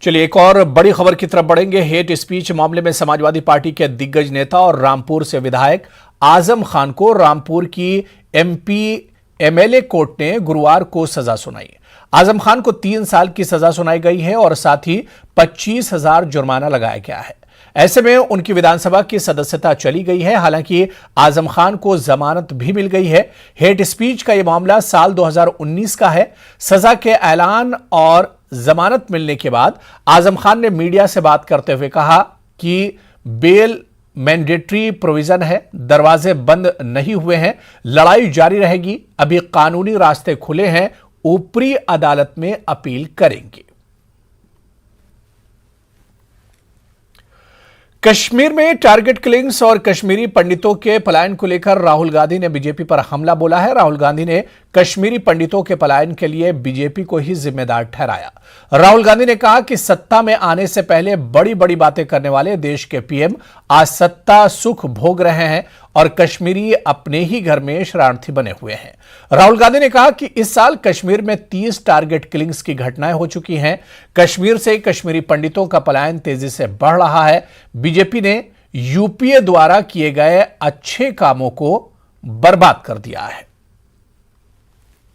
चलिए एक और बड़ी खबर की तरफ बढ़ेंगे। हेट स्पीच मामले में समाजवादी पार्टी के दिग्गज नेता और रामपुर से विधायक आजम खान को रामपुर की एमपी एमएलए कोर्ट ने गुरुवार को सजा सुनाई। आजम खान को 3 साल की सजा सुनाई गई है और साथ ही 25,000 जुर्माना लगाया गया है। ऐसे में उनकी विधानसभा की सदस्यता चली गई है। हालांकि आजम खान को जमानत भी मिल गई है। हेट स्पीच का यह मामला साल 2019 का है। सजा के ऐलान और जमानत मिलने के बाद आजम खान ने मीडिया से बात करते हुए कहा कि बेल मैंडेटरी प्रोविजन है, दरवाजे बंद नहीं हुए हैं, लड़ाई जारी रहेगी, अभी कानूनी रास्ते खुले हैं, ऊपरी अदालत में अपील करेंगे। कश्मीर में टारगेट किलिंग्स और कश्मीरी पंडितों के पलायन को लेकर राहुल गांधी ने बीजेपी पर हमला बोला है। राहुल गांधी ने कश्मीरी पंडितों के पलायन के लिए बीजेपी को ही जिम्मेदार ठहराया। राहुल गांधी ने कहा कि सत्ता में आने से पहले बड़ी बड़ी बातें करने वाले देश के पीएम आज सत्ता सुख भोग रहे हैं और कश्मीरी अपने ही घर में शरणार्थी बने हुए हैं। राहुल गांधी ने कहा कि इस साल कश्मीर में 30 टारगेट किलिंग्स की घटनाएं हो चुकी हैं। कश्मीर से कश्मीरी पंडितों का पलायन तेजी से बढ़ रहा है। बीजेपी ने यूपीए द्वारा किए गए अच्छे कामों को बर्बाद कर दिया है।